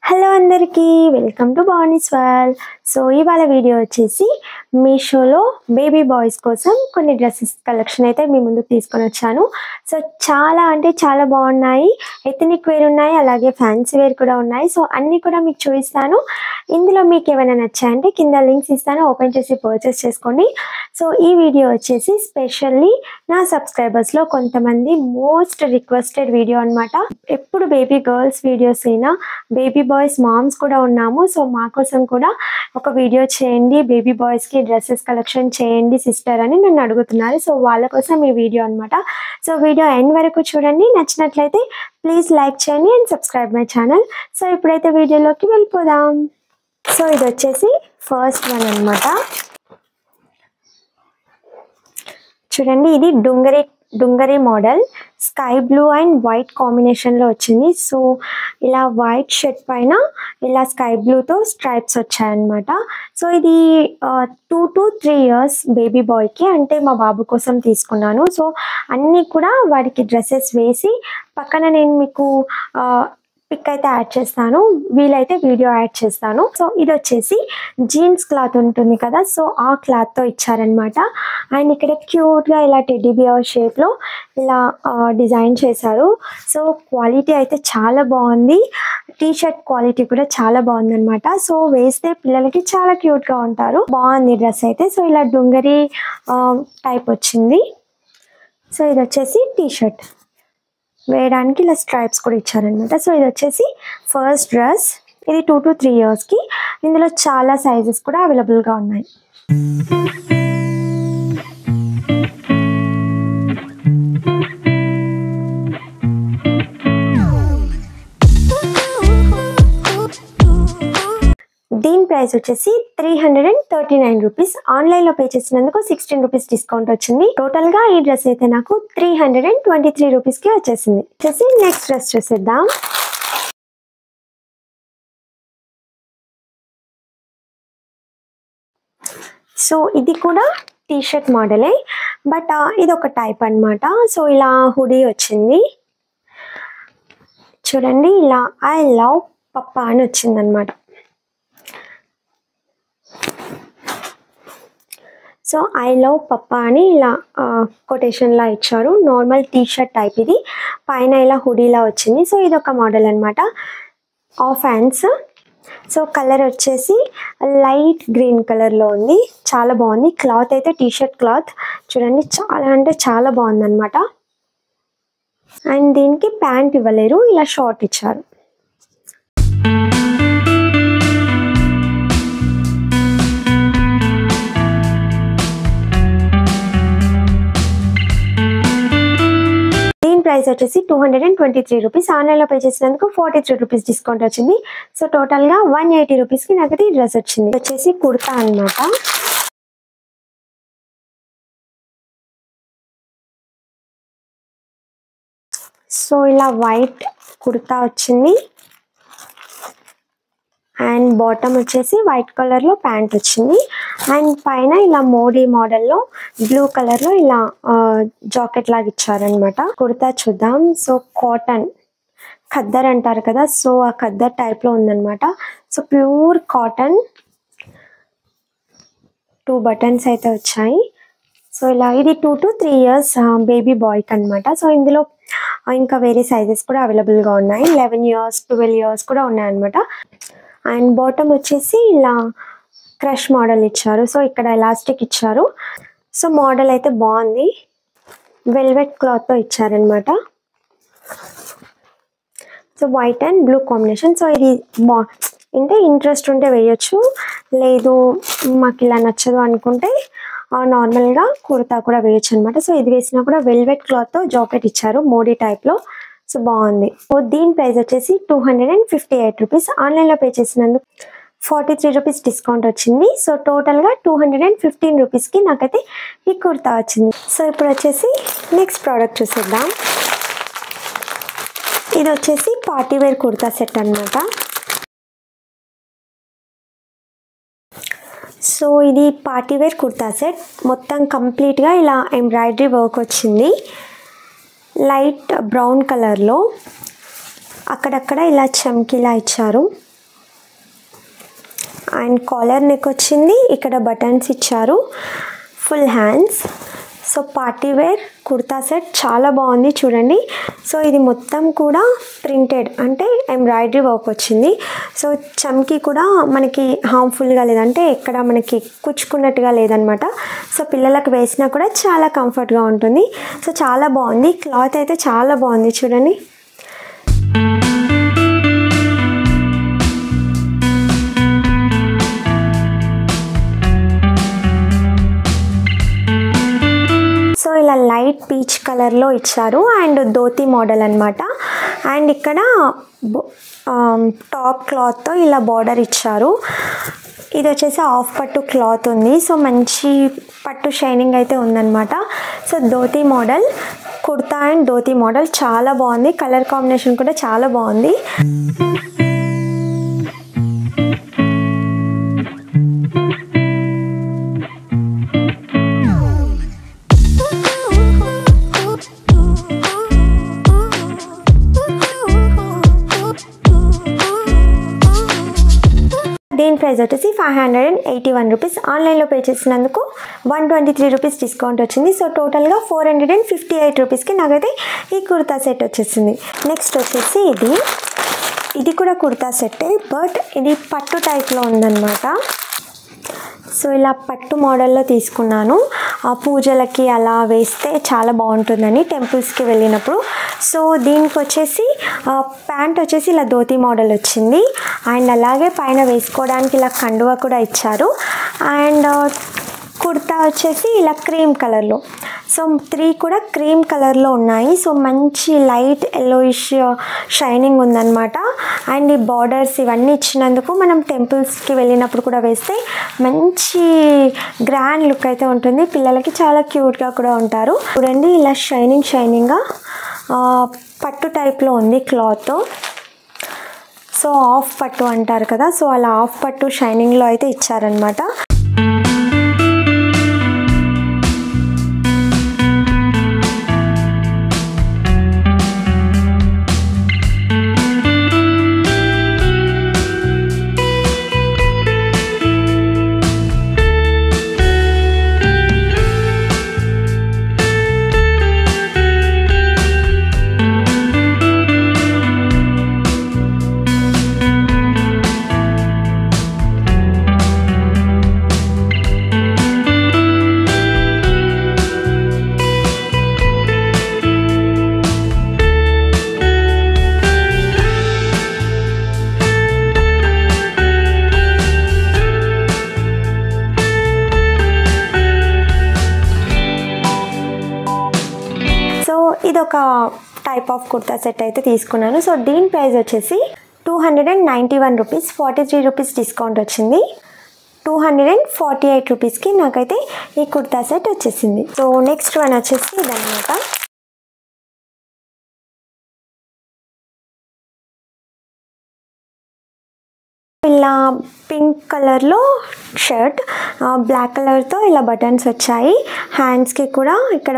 Hello అందరికీ welcome to బానీస్ world. So ఇవాళ video వచ్చేసి మీషోలో బేబీ బాయ్స్ కోసం కొన్ని డ్రెస్సెస్ కలెక్షన్ అయితే మీ ముందుకు తీసుకొని వచ్చాను. సో చాలా అంటే చాలా బాగున్నాయి. ఎథనిక్ వేర్ ఉన్నాయి, అలాగే ఫ్యాన్సీ వేర్ కూడా ఉన్నాయి. సో అన్నీ కూడా మీకు చూపిస్తాను. ఇందులో మీకు ఏమైనా నచ్చాయంటే కింద లింక్స్ ఇస్తాను, ఓపెన్ చేసి పర్చేస్ చేసుకోండి. సో ఈ వీడియో వచ్చేసి స్పెషల్లీ నా సబ్స్క్రైబర్స్లో కొంతమంది మోస్ట్ రిక్వెస్టెడ్ వీడియో అనమాట. ఎప్పుడు బేబీ గర్ల్స్ వీడియోస్ అయినా బేబీ బాయ్స్ మామ్స్ కూడా ఉన్నాము. సో మా కోసం కూడా ఒక వీడియో చేయండి, బేబీ బాయ్స్కి డ్రెస్సెస్ కలెక్షన్ చేయండి సిస్టర్ అని నన్ను అడుగుతున్నారు. సో వాళ్ళ కోసం ఈ వీడియో అనమాట. సో వీడియో ఎండ్ వరకు చూడండి, నచ్చినట్లయితే ప్లీజ్ లైక్ చేయండి and subscribe my channel. So ఇప్పుడైతే వీడియోలోకి వెళ్ళిపోదాం. సో ఇది వచ్చేసి ఫస్ట్ వన్ అనమాట. చూడండి, ఇది dungaree model sky blue and white కాంబినేషన్లో వచ్చింది. సో ఇలా వైట్ షర్ట్ పైన ఇలా స్కై బ్లూతో స్ట్రైప్స్ వచ్చాయన్నమాట. సో ఇది 2 to 3 years బేబీ బాయ్కి, అంటే మా బాబు కోసం తీసుకున్నాను. సో అన్నీ కూడా వాడికి డ్రెస్సెస్ వేసి పక్కన నేను మీకు పిక్ అయితే యాడ్ చేస్తాను, వీలైతే వీడియో యాడ్ చేస్తాను. సో ఇది వచ్చేసి జీన్స్ క్లాత్ ఉంటుంది కదా, సో ఆ క్లాత్తో ఇచ్చారనమాట. అండ్ ఇక్కడ క్యూట్గా ఇలా టెడ్డీ బియర్ షేప్లో ఇలా డిజైన్ చేశారు. సో క్వాలిటీ అయితే చాలా బాగుంది, టీ షర్ట్ క్వాలిటీ కూడా చాలా బాగుంది అనమాట. సో వేస్తే పిల్లలకి చాలా క్యూట్గా ఉంటారు. బాగుంది డ్రెస్ అయితే. సో ఇలా డుంగరీ టైప్ వచ్చింది. సో ఇది వచ్చేసి టీ షర్ట్ వేయడానికి ఇలా స్ట్రైప్స్ కూడా ఇచ్చారనమాట. సో ఇది వచ్చేసి ఫస్ట్ డ్రెస్. ఇది 2 to 3 yearsకి. ఇందులో చాలా సైజెస్ కూడా అవైలబుల్గా ఉన్నాయి. దీని ప్రైస్ వచ్చేసి 339 రూపీస్. ఆన్లైన్లో పే చేసినందుకు 16 రూపీస్ డిస్కౌంట్ వచ్చింది. టోటల్గా ఈ డ్రెస్ అయితే నాకు 323 రూపీస్కి వచ్చేసింది. వచ్చేసి నెక్స్ట్ డ్రెస్ చూసేద్దాం. సో ఇది కూడా టీ షర్ట్ మోడలే, బట్ ఇది ఒక టైప్ అనమాట. సో ఇలా హుడీ వచ్చింది. చూడండి, ఇలా ఐ లవ్ పప్పా అని వచ్చిందనమాట. సో ఐ లవ్ పప్పా అని ఇలా కొటేషన్లా ఇచ్చారు. నార్మల్ టీ షర్ట్ టైప్ ఇది, పైన ఇలా హుడీలా వచ్చింది. సో ఇది ఒక మోడల్ అనమాట, ఆఫ్ హ్యాండ్స్. సో కలర్ వచ్చేసి లైట్ గ్రీన్ కలర్లో ఉంది, చాలా బాగుంది. క్లాత్ అయితే టీ షర్ట్ క్లాత్ చూడండి, చాలా అంటే చాలా బాగుంది అనమాట. అండ్ దీనికి ప్యాంట్ ఇవ్వలేరు, ఇలా షార్ట్ ఇచ్చారు. ప్రైస్ వచ్చేసి 223 రూపీస్. ఆన్లైన్లో పే చేసినందుకు 43 రూపీస్ డిస్కౌంట్ వచ్చింది. సో టోటల్గా 180 రూపీస్కి నాకు ఈ డ్రెస్ వచ్చింది. వచ్చేసి కుర్తా అనమాట. సో ఇలా వైట్ కుర్తా వచ్చింది అండ్ బాటమ్ వచ్చేసి వైట్ కలర్లో ప్యాంట్ వచ్చింది. అండ్ పైన ఇలా మోడీ మోడల్లో బ్లూ కలర్లో ఇలా జాకెట్ లాగా ఇచ్చారనమాట. కుర్తా చూద్దాం. సో కాటన్ ఖద్దర్ అంటారు కదా, సో ఆ ఖద్దర్ టైప్లో ఉందన్నమాట. సో ప్యూర్ కాటన్, 2 బటన్స్ అయితే వచ్చాయి. సో ఇలా ఇది 2 to 3 years బేబీ బాయ్కి అనమాట. సో ఇందులో ఇంకా వేరే సైజెస్ కూడా అవైలబుల్గా ఉన్నాయి, 11 years 12 years కూడా ఉన్నాయన్నమాట. అండ్ బాటమ్ వచ్చేసి ఇలా క్రష్ మోడల్ ఇచ్చారు. సో ఇక్కడ ఎలాస్టిక్ ఇచ్చారు. సో మోడల్ అయితే బాగుంది, వెల్వెట్ క్లాత్తో ఇచ్చారనమాట. So white and blue combination. So ఇది అంటే ఇంట్రెస్ట్ ఉంటే వేయచ్చు, లేదు మాకు ఇలా నచ్చదు అనుకుంటే నార్మల్గా కుర్తా కూడా వేయచ్చు అనమాట. సో ఇది వేసినా కూడా వెల్వెట్ క్లాత్తో జాకెట్ ఇచ్చారు మోడీ టైప్లో. సో బాగుంది. సో దీని ప్రైస్ వచ్చేసి 258 రూపీస్. ఆన్లైన్లో పే చేసినందుకు 43 రూపీస్ డిస్కౌంట్ వచ్చింది. సో టోటల్గా 215 రూపీస్కి నాకైతే ఈ కుర్తా వచ్చింది. సో ఇప్పుడు వచ్చేసి నెక్స్ట్ ప్రోడక్ట్ చూసేద్దాం. ఇది వచ్చేసి పార్టీవేర్ కుర్తా సెట్ అనమాట. సో ఇది పార్టీవేర్ కుర్తా సెట్, మొత్తం కంప్లీట్గా ఇలా ఎంబ్రాయిడరీ వర్క్ వచ్చింది. లైట్ బ్రౌన్ కలర్లో అక్కడక్కడ ఇలా చమ్కీలా ఇచ్చారు. అండ్ కాలర్ నెక్ వచ్చింది, ఇక్కడ బటన్స్ ఇచ్చారు, full hands. So party wear kurta set చాలా బాగుంది చూడండి. సో ఇది మొత్తం కూడా ప్రింటెడ్ అంటే ఎంబ్రాయిడరీ వర్క్ వచ్చింది. సో చమ్కీ కూడా మనకి హార్మ్ఫుల్గా లేదంటే ఎక్కడ మనకి కుచ్చుకున్నట్టుగా లేదనమాట. సో పిల్లలకు వేసినా కూడా చాలా కంఫర్ట్గా ఉంటుంది. సో చాలా బాగుంది, క్లాత్ అయితే చాలా బాగుంది చూడండి. సో ఇలా లైట్ పీచ్ కలర్లో ఇచ్చారు అండ్ ధోతి మోడల్ అనమాట. అండ్ ఇక్కడ టాప్ క్లాత్తో ఇలా బార్డర్ ఇచ్చారు. ఇది వచ్చేసి హాఫ్ పట్టు క్లాత్ ఉంది. సో మంచి పట్టు షైనింగ్ అయితే ఉందన్నమాట. So dhoti model kurta and dhoti model చాలా బాగుంది, కలర్ కాంబినేషన్ కూడా చాలా బాగుంది. దీని ప్రైస్ వచ్చేసి 581 రూపీస్. ఆన్లైన్లో పే చేసినందుకు 123 రూపీస్ డిస్కౌంట్ వచ్చింది. సో టోటల్గా 458 రూపీస్కి నాకైతే ఈ కుర్తా సెట్ వచ్చేసింది. నెక్స్ట్ వచ్చేసి ఇది కూడా కుర్తా సెట్టే, బట్ ఇది పట్టు టైప్లో ఉందన్నమాట. సో ఇలా పట్టు మోడల్లో తీసుకున్నాను, పూజలకి అలా వేస్తే చాలా బాగుంటుందని టెంపుల్స్కి వెళ్ళినప్పుడు. సో దీనికి వచ్చేసి ప్యాంట్ వచ్చేసి ఇలా ధోతి మోడల్ వచ్చింది అండ్ అలాగే పైన వేసుకోవడానికి ఇలా కండువా కూడా ఇచ్చారు. అండ్ కుర్తా వచ్చేసి ఇలా క్రీమ్ కలర్లో. సో 3 కూడా క్రీమ్ కలర్లో ఉన్నాయి. సో మంచి లైట్ ఎల్లోయిష్ షైనింగ్ ఉందన్నమాట. అండ్ ఈ బార్డర్స్ ఇవన్నీ ఇచ్చినందుకు మనం టెంపుల్స్కి వెళ్ళినప్పుడు కూడా వేస్తే మంచి గ్రాండ్ లుక్ అయితే ఉంటుంది, పిల్లలకి చాలా క్యూట్గా కూడా ఉంటారు. చూడండి ఇలా షైనింగ్గా పట్టు టైప్లో ఉంది క్లాత్. సో హాఫ్ పట్టు అంటారు కదా, సో అలా హాఫ్ పట్టు షైనింగ్లో అయితే ఇచ్చారనమాట. ఇది ఒక టైప్ ఆఫ్ కుర్తా సెట్ అయితే తీసుకున్నాను. సో దీని ప్రైస్ వచ్చేసి 291 రూపీస్, 43 రూపీస్ డిస్కౌంట్ వచ్చింది. 248 రూపీస్కి నాకైతే ఈ కుర్తా సెట్ వచ్చేసింది. సో నెక్స్ట్ వన్ వచ్చేసి ఇదన్నమాట. ఇలా పింక్ కలర్లో షర్ట్, బ్లాక్ కలర్తో ఇలా బటన్స్ వచ్చాయి. హ్యాండ్స్కి కూడా ఇక్కడ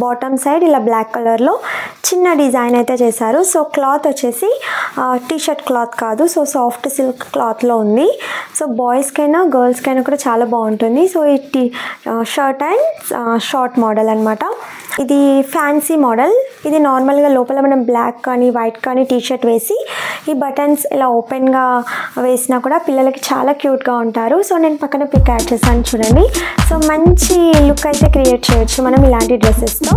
బాటమ్ సైడ్ ఇలా బ్లాక్ కలర్లో చిన్న డిజైన్ అయితే చేశారు. సో క్లాత్ వచ్చేసి టీషర్ట్ క్లాత్ కాదు, సో సాఫ్ట్ సిల్క్ క్లాత్లో ఉంది. సో బాయ్స్కైనా గర్ల్స్కైనా కూడా చాలా బాగుంటుంది. సో ఈ షర్ట్ అండ్ షార్ట్ మోడల్ అనమాట. ఇది ఫ్యాన్సీ మోడల్. ఇది నార్మల్గా లోపల మనం బ్లాక్ కానీ వైట్ కానీ టీషర్ట్ వేసి ఈ బటన్స్ ఇలా ఓపెన్గా వేసినా కూడా పిల్లలకి చాలా క్యూట్గా ఉంటారు. సో నేను పక్కన పిక్ యాడ్ చేశాను చూడండి. సో మంచి లుక్ అయితే క్రియేట్ చేయొచ్చు మనం ఇలాంటి డ్రెస్సెస్తో.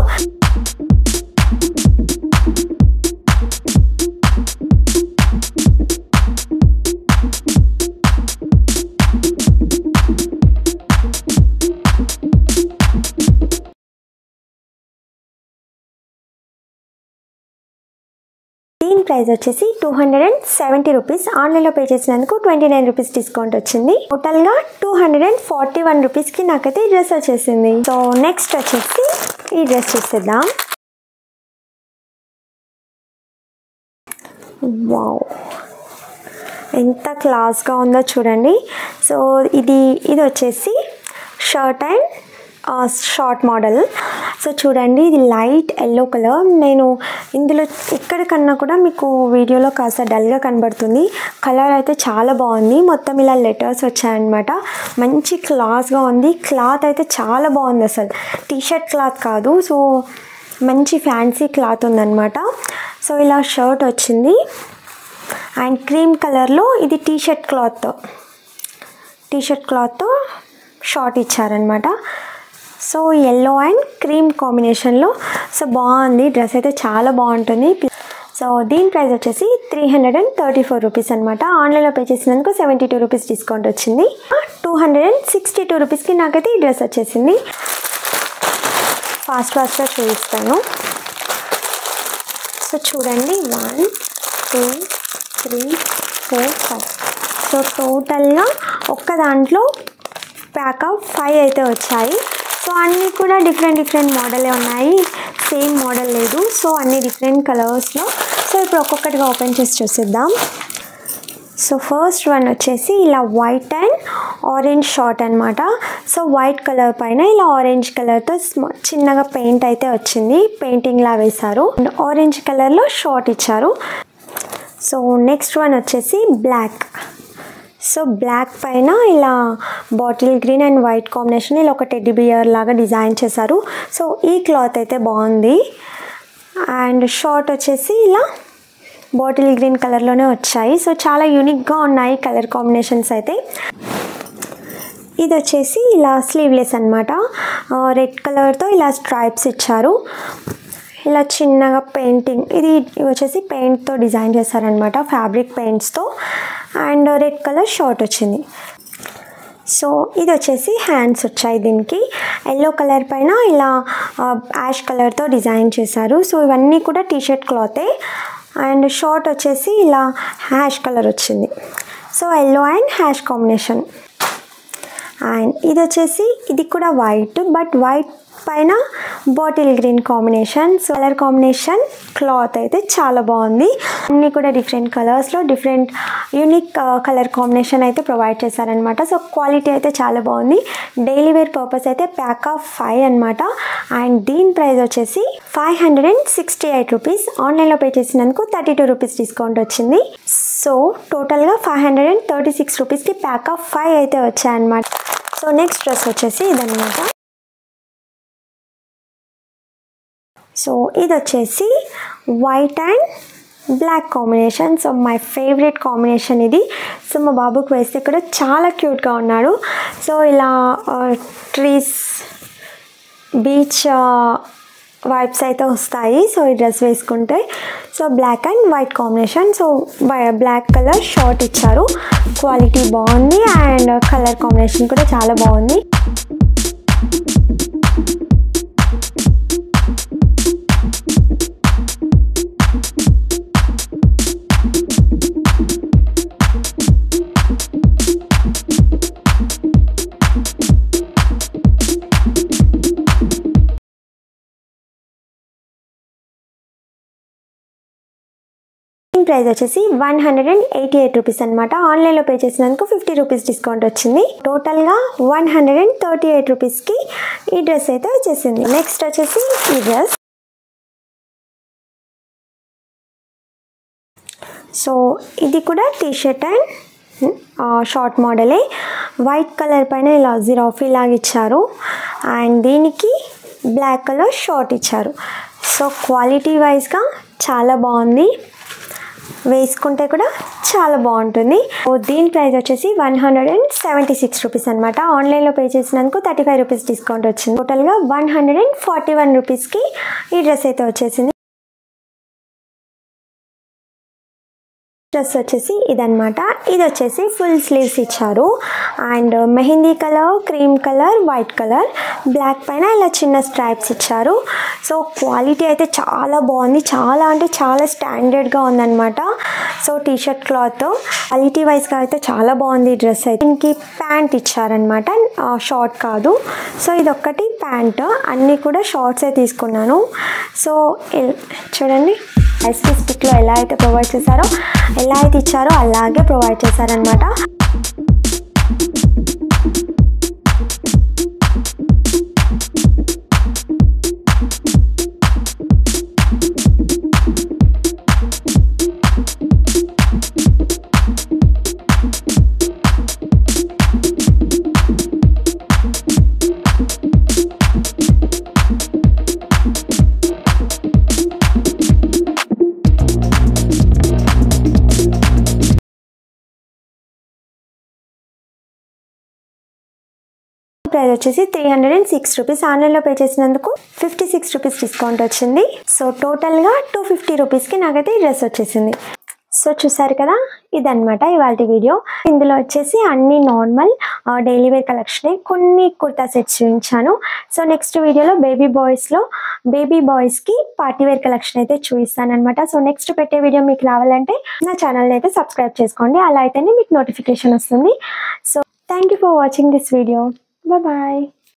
దీని ప్రైస్ వచ్చేసి 270 రూపీస్. ఆన్లైన్లో పే చేసినందుకు 29 రూపీస్ డిస్కౌంట్ వచ్చింది. టోటల్గా 241 రూపీస్కి నాకైతే ఈ డ్రెస్ వచ్చేసింది. సో నెక్స్ట్ వచ్చేసి ఈ డ్రెస్ చూసేద్దాం. వావ్, ఎంత క్లాస్గా ఉందో చూడండి. సో ఇది వచ్చేసి shirt and short model. So చూడండి ఇది లైట్ ఎల్లో కలర్. నేను ఇందులో ఇక్కడ కన్నా కూడా మీకు వీడియోలో కాస్త డల్గా కనబడుతుంది. కలర్ అయితే చాలా బాగుంది. మొత్తం ఇలా లెటర్స్ వచ్చాయన్నమాట. మంచి క్లాస్గా ఉంది. క్లాత్ అయితే చాలా బాగుంది. అసలు టీషర్ట్ క్లాత్ కాదు. సో మంచి ఫ్యాన్సీ క్లాత్ ఉందన్నమాట. సో ఇలా షర్ట్ వచ్చింది అండ్ క్రీమ్ కలర్లో ఇది టీషర్ట్ క్లాత్తో షార్ట్ ఇచ్చారనమాట. సో ఎల్లో అండ్ క్రీమ్ కాంబినేషన్లో. సో బాగుంది. డ్రెస్ అయితే చాలా బాగుంటుంది. సో దీని ప్రైస్ వచ్చేసి 334 రూపీస్ అనమాట. ఆన్లైన్లో పే చేసినందుకు 72 రూపీస్ డిస్కౌంట్ వచ్చింది. 262 రూపీస్కి నాకైతే ఈ డ్రెస్ వచ్చేసింది. ఫాస్ట్గా చూపిస్తాను. సో చూడండి 1 2 3 4 5. సో టోటల్గా ఒక్క దాంట్లో ప్యాకప్ 5 అయితే వచ్చాయి. సో అన్నీ కూడా డిఫరెంట్ మోడలే ఉన్నాయి. సేమ్ మోడల్ లేదు. సో అన్ని డిఫరెంట్ కలర్స్లో. సో ఇప్పుడు ఒక్కొక్కటిగా ఓపెన్ చేసి చూసిద్దాం. సో ఫస్ట్ వన్ వచ్చేసి ఇలా వైట్ అండ్ ఆరెంజ్ షార్ట్ అనమాట. సో వైట్ కలర్ పైన ఇలా ఆరెంజ్ కలర్తో చిన్నగా పెయింట్ అయితే వచ్చింది. పెయింటింగ్లా వేశారు. అండ్ ఆరెంజ్ కలర్లో షార్ట్ ఇచ్చారు. సో నెక్స్ట్ వన్ వచ్చేసి బ్లాక్. సో బ్లాక్ పైన ఇలా bottle green and white combination ఇలా ఒక టెడ్డీ బియర్ లాగా డిజైన్ చేశారు. సో ఈ క్లాత్ అయితే బాగుంది. అండ్ షార్ట్ వచ్చేసి ఇలా బాటిల్ గ్రీన్ కలర్లోనే వచ్చాయి. సో చాలా యూనిక్గా ఉన్నాయి కలర్ కాంబినేషన్స్ అయితే. ఇది వచ్చేసి ఇలా స్లీవ్లెస్ అనమాట. రెడ్ కలర్తో ఇలా స్ట్రైప్స్ ఇచ్చారు. ఇలా చిన్నగా పెయింటింగ్ ఇది వచ్చేసి పెయింట్తో డిజైన్ చేశారనమాట. ఫ్యాబ్రిక్ పెయింట్స్తో. అండ్ రెడ్ కలర్ షార్ట్ వచ్చింది. సో ఇది వచ్చేసి హ్యాండ్స్ వచ్చాయి. దీనికి ఎల్లో కలర్ పైన ఇలా యాష్ కలర్తో డిజైన్ చేశారు. సో ఇవన్నీ కూడా టీషర్ట్ క్లాతే. అండ్ షార్ట్ వచ్చేసి ఇలా హ్యాష్ కలర్ వచ్చింది. So yellow and hash combination. And ఇది వచ్చేసి ఇది కూడా వైట్, బట్ వైట్ పైన bottle green combination. So colour combination cloth అయితే చాలా బాగుంది. అన్నీ కూడా డిఫరెంట్ కలర్స్లో డిఫరెంట్ యూనిక్ కలర్ కాంబినేషన్ అయితే ప్రొవైడ్ చేశారనమాట. సో క్వాలిటీ అయితే చాలా బాగుంది. డైలీ వేర్ పర్పస్ అయితే ప్యాక్ ఆఫ్ 5 అనమాట. అండ్ దీని ప్రైస్ వచ్చేసి 568 రూపీస్. ఆన్లైన్లో పే చేసినందుకు 32 రూపీస్ డిస్కౌంట్ వచ్చింది. సో టోటల్గా 536 రూపీస్కి ప్యాక్ ఆఫ్ 5 అయితే వచ్చాయన్నమాట. సో నెక్స్ట్ డ్రెస్ వచ్చేసి ఇదన్నమాట. సో ఇది వచ్చేసి white and black combination. So my favourite combination ఇది. సో మా బాబుకి వేస్తే కూడా చాలా క్యూట్గా ఉన్నాడు. సో ఇలా ట్రీస్ బీచ్ వైబ్స్ అయితే వస్తాయి. సో ఈ డ్రెస్ వేసుకుంటే. So black and white combination. So black colour short ఇచ్చారు. క్వాలిటీ బాగుంది అండ్ కలర్ కాంబినేషన్ కూడా చాలా బాగుంది. ప్రైస్ వచ్చేసి 188 రూపీస్ అనమాట. ఆన్లైన్లో పే చేసినందుకు 50 రూపీస్ డిస్కౌంట్ వచ్చింది. టోటల్గా 138 రూపీస్కి ఈ డ్రెస్ అయితే వచ్చేసింది. నెక్స్ట్ వచ్చేసి ఈ డ్రెస్. సో ఇది కూడా టీషర్ట్ అండ్ షార్ట్ మోడలే. వైట్ కలర్ పైన ఇలా జిరాఫీ లాగా ఇచ్చారు. అండ్ దీనికి బ్లాక్ కలర్ షార్ట్ ఇచ్చారు. సో క్వాలిటీ వైజ్గా చాలా బాగుంది. వేసుకుంటే కూడా చాలా బాగుంటుంది. దీని ప్రైస్ వచ్చేసి 176 రూపీస్ అనమాట. ఆన్లైన్లో పే చేసినందుకు 35 రూపీస్ డిస్కౌంట్ వచ్చింది. టోటల్గా 141 రూపీస్కి ఈ డ్రెస్ అయితే వచ్చేసింది. డ్రెస్ వచ్చేసి ఇదన్నమాట. ఇది వచ్చేసి ఫుల్ స్లీవ్స్ ఇచ్చారు. And mehndi colour, cream colour, white colour, black పైన ఇలా చిన్న స్ట్రైప్స్ ఇచ్చారు. సో క్వాలిటీ అయితే చాలా బాగుంది. చాలా అంటే చాలా స్టాండర్డ్గా ఉందన్నమాట. సో టీషర్ట్ క్లాత్ క్వాలిటీ వైజ్గా అయితే చాలా బాగుంది ఈ డ్రెస్ అయితే. దీనికి ప్యాంట్ ఇచ్చారనమాట, షార్ట్ కాదు. సో ఇదొక్కటి ప్యాంట్. అన్నీ కూడా షార్ట్సే తీసుకున్నాను. సో చూడండి ఐస్పీస్ పిక్లో ఎలా అయితే ప్రొవైడ్ చేశారో, ఎలా అయితే ఇచ్చారో అలాగే ప్రొవైడ్ చేశారనమాట. ప్రైస్ వచ్చేసి 306 రూపీస్. ఆన్లైన్లో పే చేసినందుకు 56 రూపీస్ డిస్కౌంట్ వచ్చింది. సో టోటల్గా 250 రూపీస్కి నాకైతే ఈ డ్రెస్ వచ్చేసింది. సో చూసారు కదా, ఇదన్నమాట ఇవాళ వీడియో. ఇందులో వచ్చేసి అన్ని నార్మల్ డైలీ వేర్ కలెక్షన్, కొన్ని కుర్తా సెట్స్ చూపించాను. సో నెక్స్ట్ వీడియోలో బేబీ బాయ్స్కి పార్టీ వేర్ కలెక్షన్ అయితే చూపిస్తాను అనమాట. సో నెక్స్ట్ పెట్టే వీడియో మీకు రావాలంటే నా ఛానల్ని అయితే సబ్స్క్రైబ్ చేసుకోండి, అలా అయితేనే మీకు నోటిఫికేషన్ వస్తుంది. So thank you for watching this video. Bye.